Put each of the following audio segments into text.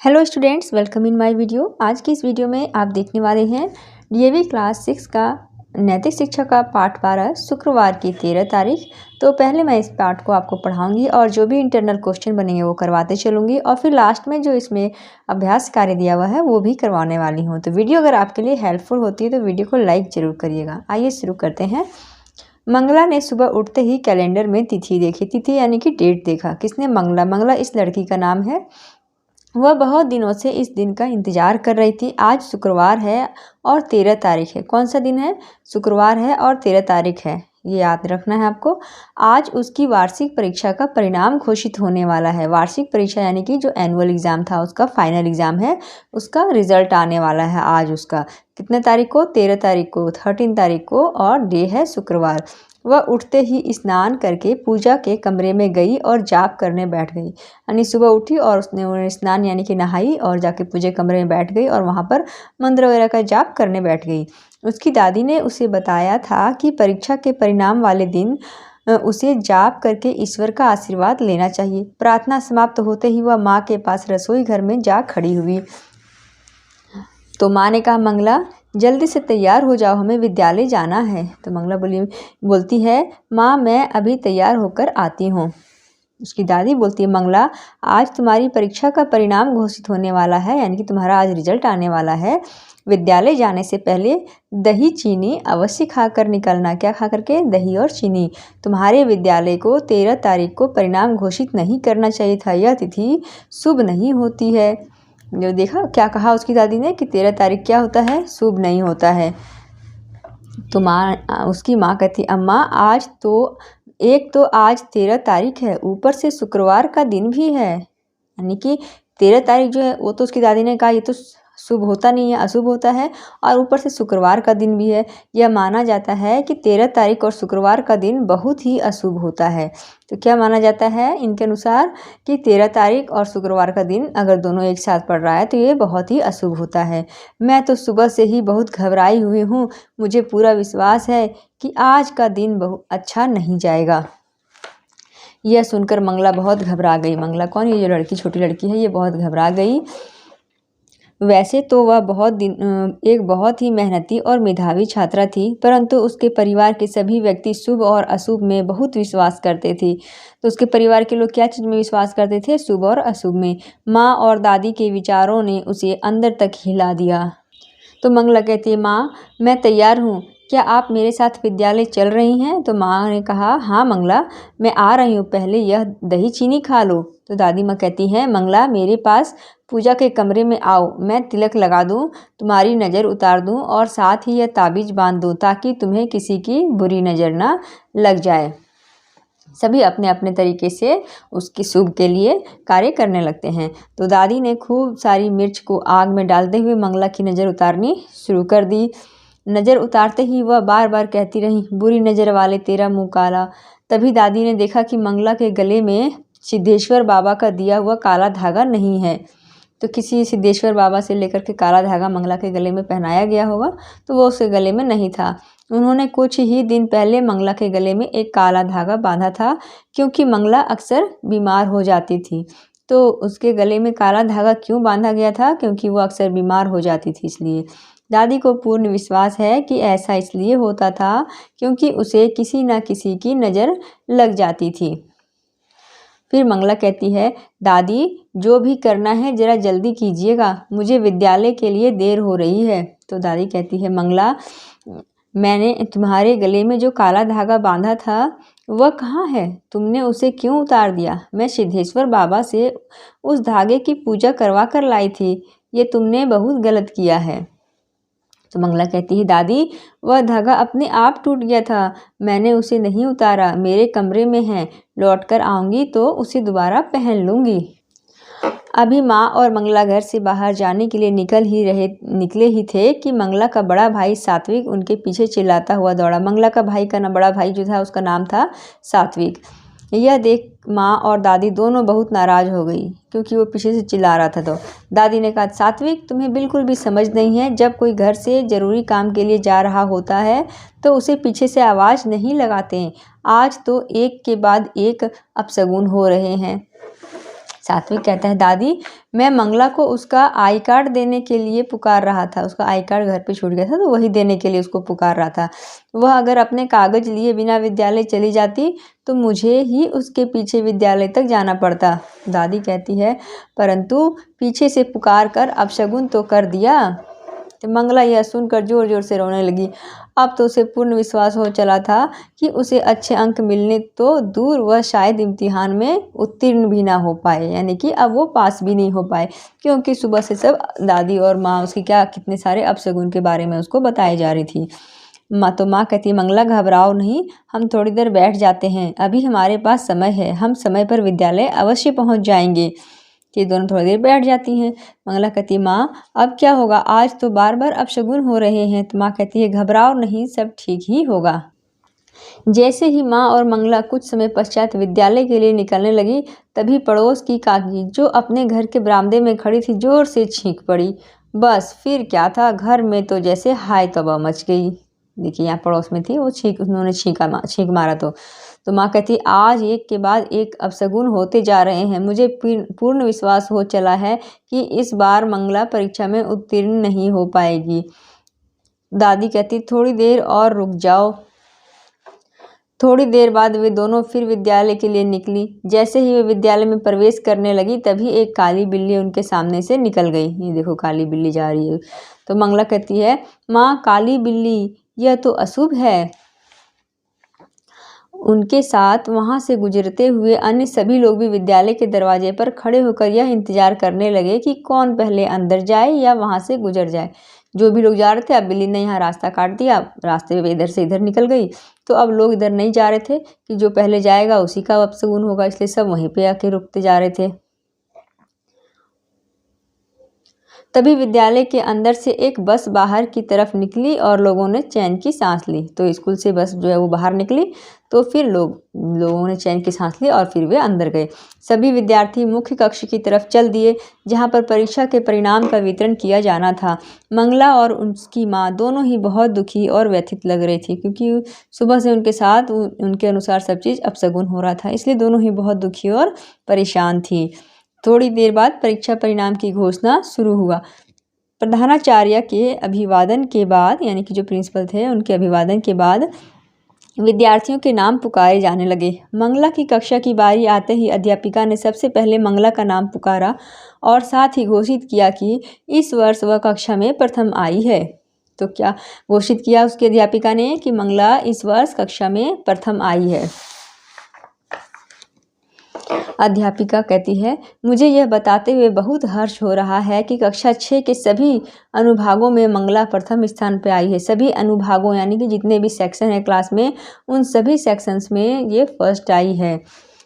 Hello students, welcome in my video. आज की इस वीडियो में आप देखने वाले हैं डीएवी क्लास 6 का नैतिक शिक्षा का पाठ 12 शुक्रवार की 13 तारीख। तो पहले मैं इस पाठ को आपको पढ़ाऊंगी और जो भी इंटरनल क्वेश्चन बनेंगे वो करवाते चलूँगी और फिर लास्ट में जो इसमें अभ्यास कार्य दिया हुआ है वो भी करवाने वाली हूँ। तो वीडियो अगर आपके लिए हेल्पफुल होती है तो वीडियो को लाइक ज़रूर करिएगा। आइए शुरू करते हैं। मंगला ने सुबह उठते ही कैलेंडर में तिथि देखी। तिथि यानी कि डेट देखा। किसने? मंगला। मंगला इस लड़की का नाम है। वह बहुत दिनों से इस दिन का इंतजार कर रही थी। आज शुक्रवार है और 13 तारीख है। कौन सा दिन है? शुक्रवार है और 13 तारीख है, ये याद रखना है आपको। आज उसकी वार्षिक परीक्षा का परिणाम घोषित होने वाला है। वार्षिक परीक्षा यानी कि जो एनुअल एग्ज़ाम था उसका फाइनल एग्ज़ाम है, उसका रिजल्ट आने वाला है आज। उसका कितने तारीख को? 13 तारीख को, 13 तारीख को, और डे है शुक्रवार। वह उठते ही स्नान करके पूजा के कमरे में गई और जाप करने बैठ गई। यानी सुबह उठी और उसने स्नान यानी कि नहाई और जाके पूजा कमरे में बैठ गई और वहाँ पर मंत्र वगैरह का जाप करने बैठ गई। उसकी दादी ने उसे बताया था कि परीक्षा के परिणाम वाले दिन उसे जाप करके ईश्वर का आशीर्वाद लेना चाहिए। प्रार्थना समाप्त होते ही वह माँ के पास रसोई घर में जा खड़ी हुई। तो माँ ने कहा, मंगला जल्दी से तैयार हो जाओ, हमें विद्यालय जाना है। तो मंगला बोलती है, माँ मैं अभी तैयार होकर आती हूँ। उसकी दादी बोलती है, मंगला आज तुम्हारी परीक्षा का परिणाम घोषित होने वाला है, यानी कि तुम्हारा आज रिजल्ट आने वाला है। विद्यालय जाने से पहले दही चीनी अवश्य खाकर निकलना। क्या खा करके? दही और चीनी। तुम्हारे विद्यालय को 13 तारीख को परिणाम घोषित नहीं करना चाहिए था। यह तिथि शुभ नहीं होती है। जो देखा क्या कहा उसकी दादी ने कि 13 तारीख क्या होता है? शुभ नहीं होता है। तो उसकी माँ कहती, अम्मा आज आज 13 तारीख है, ऊपर से शुक्रवार का दिन भी है। यानी कि 13 तारीख जो है वो तो उसकी दादी ने कहा ये तो शुभ होता नहीं है, अशुभ होता है, और ऊपर से शुक्रवार का दिन भी है। यह माना जाता है कि 13 तारीख और शुक्रवार का दिन बहुत ही अशुभ होता है। तो क्या माना जाता है इनके अनुसार कि 13 तारीख और शुक्रवार का दिन अगर दोनों एक साथ पड़ रहा है तो ये बहुत ही अशुभ होता है। मैं तो सुबह से ही बहुत घबराई हुई हूँ। मुझे पूरा विश्वास है कि आज का दिन बहुत अच्छा नहीं जाएगा। यह सुनकर मंगला बहुत घबरा गई। मंगला कौन? ये जो लड़की, छोटी लड़की है, ये बहुत घबरा गई। वैसे तो वह एक बहुत ही मेहनती और मेधावी छात्रा थी, परंतु उसके परिवार के सभी व्यक्ति शुभ और अशुभ में बहुत विश्वास करते थे। तो उसके परिवार के लोग क्या चीज़ में विश्वास करते थे? शुभ और अशुभ में। माँ और दादी के विचारों ने उसे अंदर तक हिला दिया। तो मंगला कहती है, माँ मैं तैयार हूँ, क्या आप मेरे साथ विद्यालय चल रही हैं? तो माँ ने कहा, हाँ मंगला मैं आ रही हूँ, पहले यह दही चीनी खा लो। तो दादी माँ कहती हैं, मंगला मेरे पास पूजा के कमरे में आओ, मैं तिलक लगा दूँ, तुम्हारी नज़र उतार दूँ और साथ ही यह ताबीज़ बांध दूँ ताकि तुम्हें किसी की बुरी नज़र ना लग जाए। सभी अपने अपने तरीके से उसके शुभ के लिए कार्य करने लगते हैं। तो दादी ने खूब सारी मिर्च को आग में डालते हुए मंगला की नज़र उतारनी शुरू कर दी। नज़र उतारते ही वह बार बार कहती रही, बुरी नज़र वाले तेरा मुंह काला। तभी दादी ने देखा कि मंगला के गले में सिद्धेश्वर बाबा का दिया हुआ काला धागा नहीं है। तो किसी सिद्धेश्वर बाबा से लेकर के काला धागा मंगला के गले में पहनाया गया होगा, तो वो उसके गले में नहीं था। उन्होंने कुछ ही दिन पहले मंगला के गले में एक काला धागा बांधा था, क्योंकि मंगला अक्सर बीमार हो जाती थी। तो उसके गले में काला धागा क्यों बांधा गया था? क्योंकि वो अक्सर बीमार हो जाती थी, इसलिए। दादी को पूर्ण विश्वास है कि ऐसा इसलिए होता था क्योंकि उसे किसी न किसी की नज़र लग जाती थी। फिर मंगला कहती है, दादी जो भी करना है ज़रा जल्दी कीजिएगा, मुझे विद्यालय के लिए देर हो रही है। तो दादी कहती है, मंगला मैंने तुम्हारे गले में जो काला धागा बांधा था वह कहाँ है? तुमने उसे क्यों उतार दिया? मैं सिद्धेश्वर बाबा से उस धागे की पूजा करवा कर लाई थी, ये तुमने बहुत गलत किया है। तो मंगला कहती है, दादी वह धागा अपने आप टूट गया था, मैंने उसे नहीं उतारा, मेरे कमरे में है, लौटकर आऊँगी तो उसे दोबारा पहन लूँगी। अभी माँ और मंगला घर से बाहर जाने के लिए निकले ही थे कि मंगला का बड़ा भाई सात्विक उनके पीछे चिल्लाता हुआ दौड़ा। मंगला का भाई का बड़ा भाई जो था उसका नाम था सात्विक। यह देख माँ और दादी दोनों बहुत नाराज़ हो गई, क्योंकि वो पीछे से चिल्ला रहा था। तो दादी ने कहा, सात्विक तुम्हें बिल्कुल भी समझ नहीं है, जब कोई घर से ज़रूरी काम के लिए जा रहा होता है तो उसे पीछे से आवाज़ नहीं लगाते। आज तो एक के बाद एक अपशगुन हो रहे हैं। सात्विक कहता है, दादी मैं मंगला को उसका आई कार्ड देने के लिए पुकार रहा था। उसका आई कार्ड घर पे छूट गया था तो वही देने के लिए उसको पुकार रहा था। वह अगर अपने कागज लिए बिना विद्यालय चली जाती तो मुझे ही उसके पीछे विद्यालय तक जाना पड़ता। दादी कहती है, परंतु पीछे से पुकार कर अपशगुन तो कर दिया। तो मंगला यह सुनकर जोर जोर से रोने लगी। अब तो उसे पूर्ण विश्वास हो चला था कि उसे अच्छे अंक मिलने तो दूर, वह शायद इम्तिहान में उत्तीर्ण भी ना हो पाए, यानी कि अब वो पास भी नहीं हो पाए, क्योंकि सुबह से सब दादी और माँ उसकी क्या कितने सारे अपशगुन के बारे में उसको बताई जा रही थी। माँ कहती है, मंगला घबराओ नहीं, हम थोड़ी देर बैठ जाते हैं, अभी हमारे पास समय है, हम समय पर विद्यालय अवश्य पहुँच जाएंगे। ये दोनों थोड़ी देर बैठ जाती हैं। मंगला कहती है, माँ अब क्या होगा, आज तो बार बार अपशगुन हो रहे हैं। तो माँ कहती है, घबराओ नहीं, सब ठीक ही होगा। जैसे ही माँ और मंगला कुछ समय पश्चात विद्यालय के लिए निकलने लगी, तभी पड़ोस की काकी जो अपने घर के बरामदे में खड़ी थी जोर से छींक पड़ी। बस फिर क्या था, घर में तो जैसे हाय तबाह मच गई। देखिए यहाँ पड़ोस में थी वो उन्होंने छींक मारा। तो माँ कहती, आज एक के बाद एक अपशगुन होते जा रहे हैं। मुझे पूर्ण विश्वास हो चला है कि इस बार मंगला परीक्षा में उत्तीर्ण नहीं हो पाएगी। दादी कहती, थोड़ी देर और रुक जाओ। थोड़ी देर बाद वे दोनों फिर विद्यालय के लिए निकली। जैसे ही वे विद्यालय में प्रवेश करने लगी, तभी एक काली बिल्ली उनके सामने से निकल गई। ये देखो काली बिल्ली जा रही है। तो मंगला कहती है, माँ काली बिल्ली, यह तो अशुभ है। उनके साथ वहां से गुजरते हुए अन्य सभी लोग भी विद्यालय के दरवाजे पर खड़े होकर यह इंतजार करने लगे कि कौन पहले अंदर जाए या वहां से गुजर जाए। जो भी लोग जा रहे थे, अब बिल्ली ने यहाँ रास्ता काट दिया, रास्ते में इधर से इधर निकल गई, तो अब लोग इधर नहीं जा रहे थे कि जो पहले जाएगा उसी का अपशगुन होगा, इसलिए सब वहीं पे आके रुकते जा रहे थे। तभी विद्यालय के अंदर से एक बस बाहर की तरफ निकली और लोगों ने चैन की सांस ली। तो स्कूल से बस जो है वो बाहर निकली, तो फिर लोगों ने चैन की सांस ली और फिर वे अंदर गए। सभी विद्यार्थी मुख्य कक्ष की तरफ चल दिए, जहां पर परीक्षा के परिणाम का वितरण किया जाना था। मंगला और उसकी माँ दोनों ही बहुत दुखी और व्यथित लग रही थी, क्योंकि सुबह से उनके साथ उनके अनुसार सब चीज़ अपशगुन हो रहा था, इसलिए दोनों ही बहुत दुखी और परेशान थी। थोड़ी देर बाद परीक्षा परिणाम की घोषणा शुरू हुआ। प्रधानाचार्य के अभिवादन के बाद, यानी कि जो प्रिंसिपल थे उनके अभिवादन के बाद विद्यार्थियों के नाम पुकारे जाने लगे। मंगला की कक्षा की बारी आते ही अध्यापिका ने सबसे पहले मंगला का नाम पुकारा और साथ ही घोषित किया कि इस वर्ष वह कक्षा में प्रथम आई है। तो क्या घोषित किया उसकी अध्यापिका ने कि मंगला इस वर्ष कक्षा में प्रथम आई है। अध्यापिका कहती है, मुझे यह बताते हुए बहुत हर्ष हो रहा है कि कक्षा 6 के सभी अनुभागों में मंगला प्रथम स्थान पर आई है। सभी अनुभागों यानी कि जितने भी सेक्शन है क्लास में, उन सभी सेक्शंस में ये फर्स्ट आई है।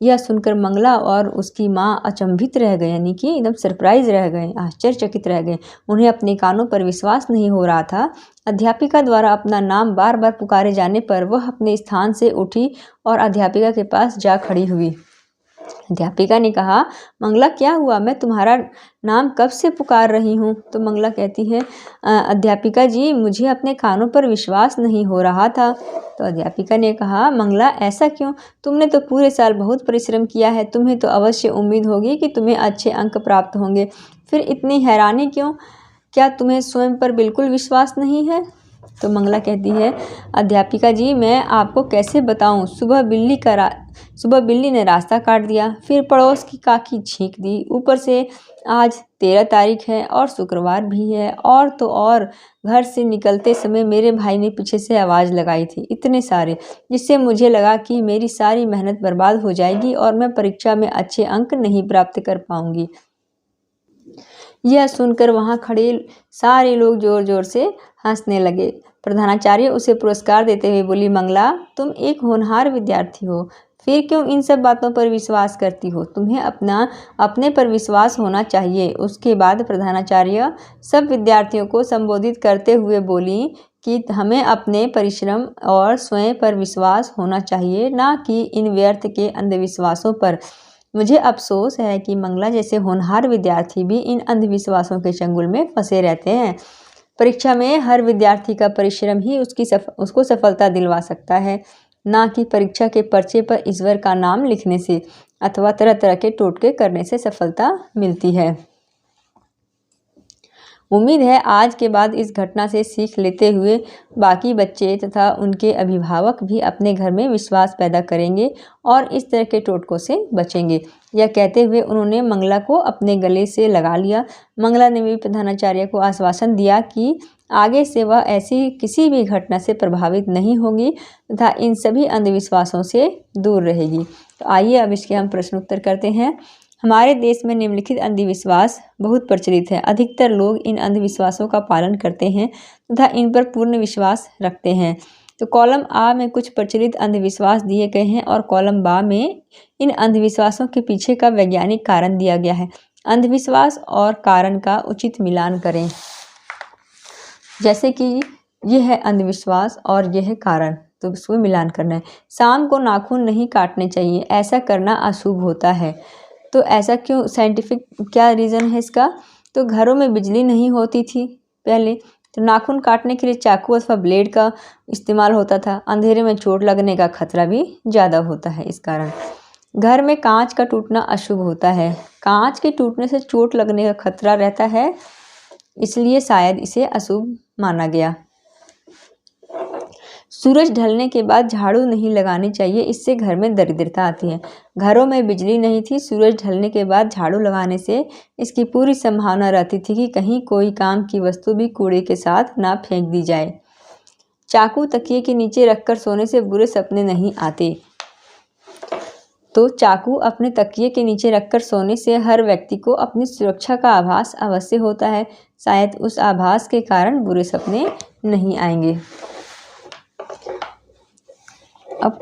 यह सुनकर मंगला और उसकी माँ अचंभित रह गए, यानी कि एकदम सरप्राइज रह गए, आश्चर्यचकित रह गए। उन्हें अपने कानों पर विश्वास नहीं हो रहा था। अध्यापिका द्वारा अपना नाम बार बार पुकारे जाने पर वह अपने स्थान से उठी और अध्यापिका के पास जा खड़ी हुई। अध्यापिका ने कहा, मंगला क्या हुआ, मैं तुम्हारा नाम कब से पुकार रही हूँ। तो मंगला कहती है, अध्यापिका जी मुझे अपने कानों पर विश्वास नहीं हो रहा था। तो अध्यापिका ने कहा, मंगला ऐसा क्यों, तुमने तो पूरे साल बहुत परिश्रम किया है, तुम्हें तो अवश्य उम्मीद होगी कि तुम्हें अच्छे अंक प्राप्त होंगे, फिर इतनी हैरानी क्यों, क्या तुम्हें स्वयं पर बिल्कुल विश्वास नहीं है। तो मंगला कहती है, अध्यापिका जी मैं आपको कैसे बताऊं, सुबह बिल्ली ने रास्ता काट दिया, फिर पड़ोस की काकी छींक दी, ऊपर से आज 13 तारीख है और शुक्रवार भी है, और तो और घर से निकलते समय मेरे भाई ने पीछे से आवाज़ लगाई थी, इतने सारे, जिससे मुझे लगा कि मेरी सारी मेहनत बर्बाद हो जाएगी और मैं परीक्षा में अच्छे अंक नहीं प्राप्त कर पाऊंगी। यह सुनकर वहां खड़े सारे लोग जोर जोर से हंसने लगे। प्रधानाचार्य उसे पुरस्कार देते हुए बोली, मंगला तुम एक होनहार विद्यार्थी हो, फिर क्यों इन सब बातों पर विश्वास करती हो, तुम्हें अपने पर विश्वास होना चाहिए। उसके बाद प्रधानाचार्य सब विद्यार्थियों को संबोधित करते हुए बोली कि हमें अपने परिश्रम और स्वयं पर विश्वास होना चाहिए, ना कि इन व्यर्थ के अंधविश्वासों पर। मुझे अफसोस है कि मंगला जैसे होनहार विद्यार्थी भी इन अंधविश्वासों के चंगुल में फंसे रहते हैं। परीक्षा में हर विद्यार्थी का परिश्रम ही उसको सफलता दिलवा सकता है, ना कि परीक्षा के पर्चे पर ईश्वर का नाम लिखने से। अथवा तरह तरह के टोटके करने से सफलता मिलती है। उम्मीद है आज के बाद इस घटना से सीख लेते हुए बाकी बच्चे तथा उनके अभिभावक भी अपने घर में विश्वास पैदा करेंगे और इस तरह के टोटकों से बचेंगे। यह कहते हुए उन्होंने मंगला को अपने गले से लगा लिया। मंगला ने भी प्रधानाचार्य को आश्वासन दिया कि आगे से वह ऐसी किसी भी घटना से प्रभावित नहीं होगी तथा इन सभी अंधविश्वासों से दूर रहेगी। तो आइए अब इसके हम प्रश्न उत्तर करते हैं। हमारे देश में निम्नलिखित अंधविश्वास बहुत प्रचलित है। अधिकतर लोग इन अंधविश्वासों का पालन करते हैं तथा इन पर पूर्ण विश्वास रखते हैं। तो कॉलम आ में कुछ प्रचलित अंधविश्वास दिए गए हैं और कॉलम बा में इन अंधविश्वासों के पीछे का वैज्ञानिक कारण दिया गया है। अंधविश्वास और कारण का उचित मिलान करें। जैसे कि यह है अंधविश्वास और यह है कारण, तो इसको मिलान करना है। शाम को नाखून नहीं काटने चाहिए, ऐसा करना अशुभ होता है। तो ऐसा क्यों, साइंटिफिक क्या रीज़न है इसका? तो घरों में बिजली नहीं होती थी पहले, तो नाखून काटने के लिए चाकू अथवा ब्लेड का इस्तेमाल होता था। अंधेरे में चोट लगने का खतरा भी ज़्यादा होता है इस कारण। घर में कांच का टूटना अशुभ होता है। कांच के टूटने से चोट लगने का खतरा रहता है, इसलिए शायद इसे अशुभ माना गया। सूरज ढलने के बाद झाड़ू नहीं लगानी चाहिए, इससे घर में दरिद्रता आती है। घरों में बिजली नहीं थी, सूरज ढलने के बाद झाड़ू लगाने से इसकी पूरी संभावना रहती थी कि कहीं कोई काम की वस्तु भी कूड़े के साथ ना फेंक दी जाए। चाकू तकिए के नीचे रखकर सोने से बुरे सपने नहीं आते। तो चाकू अपने तकिए के नीचे रखकर सोने से हर व्यक्ति को अपनी सुरक्षा का आभास अवश्य होता है। शायद उस आभास के कारण बुरे सपने नहीं आएंगे। अब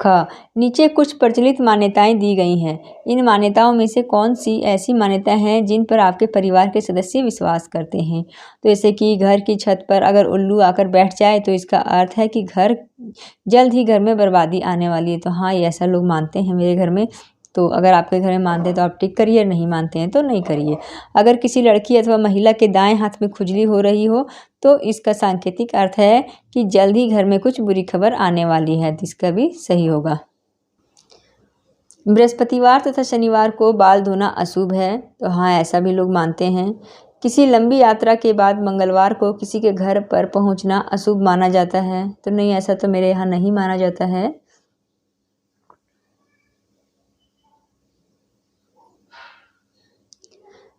नीचे कुछ प्रचलित मान्यताएं दी गई हैं। इन मान्यताओं में से कौन सी ऐसी मान्यताएं हैं जिन पर आपके परिवार के सदस्य विश्वास करते हैं? तो जैसे कि घर की छत पर अगर उल्लू आकर बैठ जाए तो इसका अर्थ है कि जल्द ही घर में बर्बादी आने वाली है। तो हाँ, ये ऐसा लोग मानते हैं मेरे घर में। तो अगर आपके घर में मानते हैं तो आप टिक करिए, नहीं मानते हैं तो नहीं करिए। अगर किसी लड़की अथवा महिला के दाएं हाथ में खुजली हो रही हो तो इसका सांकेतिक अर्थ है कि जल्द ही घर में कुछ बुरी खबर आने वाली है, तो इसका भी सही होगा। बृहस्पतिवार तथा शनिवार को बाल धोना अशुभ है, तो हाँ, ऐसा भी लोग मानते हैं। किसी लंबी यात्रा के बाद मंगलवार को किसी के घर पर पहुंचना अशुभ माना जाता है, तो नहीं, ऐसा तो मेरे यहाँ नहीं माना जाता है।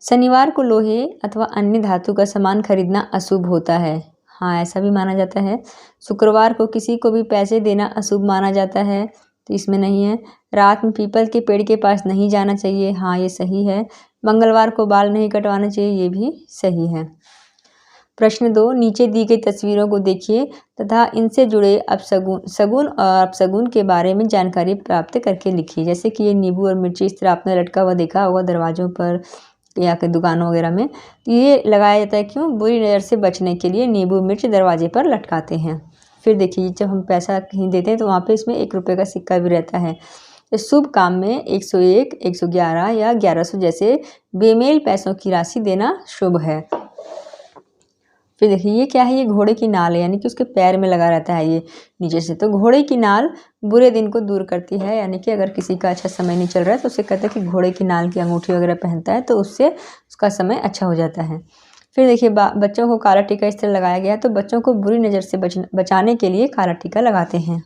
शनिवार को लोहे अथवा अन्य धातु का सामान खरीदना अशुभ होता है, हाँ, ऐसा भी माना जाता है। शुक्रवार को किसी को भी पैसे देना अशुभ माना जाता है, तो इसमें नहीं है। रात में पीपल के पेड़ के पास नहीं जाना चाहिए, हाँ, ये सही है। मंगलवार को बाल नहीं कटवाना चाहिए, ये भी सही है। प्रश्न 2, नीचे दी गई तस्वीरों को देखिए तथा इनसे जुड़े सगुन और अपशगुन के बारे में जानकारी प्राप्त करके लिखिए। जैसे कि ये नींबू और मिर्ची इस तरह आपने लटका हुआ देखा होगा दरवाज़ों पर या के दुकानों वगैरह में। तो ये लगाया जाता है क्यों? बुरी नज़र से बचने के लिए नींबू मिर्च दरवाजे पर लटकाते हैं। फिर देखिए, जब हम पैसा कहीं देते हैं तो वहाँ पे इसमें 1 रुपये का सिक्का भी रहता है। इस शुभ काम में 101, 111 या 1100 जैसे बेमेल पैसों की राशि देना शुभ है। फिर देखिए, ये क्या है? ये घोड़े की नाल है, यानी कि उसके पैर में लगा रहता है ये नीचे से। तो घोड़े की नाल बुरे दिन को दूर करती है, यानी कि अगर किसी का अच्छा समय नहीं चल रहा है तो उसे कहते हैं कि घोड़े की नाल की अंगूठी वगैरह पहनता है, तो उससे उसका समय अच्छा हो जाता है। फिर देखिए, बच्चों को काला टीका इस तरह लगाया गया है, तो बच्चों को बुरी नज़र से बचाने के लिए काला टीका लगाते हैं।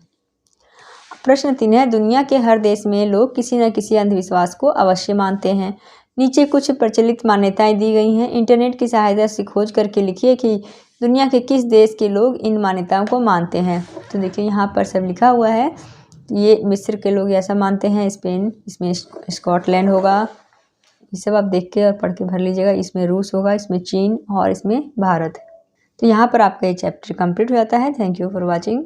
प्रश्न 3 है, दुनिया के हर देश में लोग किसी न किसी अंधविश्वास को अवश्य मानते हैं। नीचे कुछ प्रचलित मान्यताएं दी गई हैं। इंटरनेट की सहायता से खोज करके लिखिए कि दुनिया के किस देश के लोग इन मान्यताओं को मानते हैं। तो देखिए, यहाँ पर सब लिखा हुआ है। ये मिस्र के लोग ऐसा मानते हैं, स्पेन, इसमें स्कॉटलैंड होगा, ये सब आप देख के और पढ़ के भर लीजिएगा। इसमें रूस होगा, इसमें चीन और इसमें भारत। तो यहाँ पर आपका ये चैप्टर कंप्लीट हो जाता है। Thank you for watching.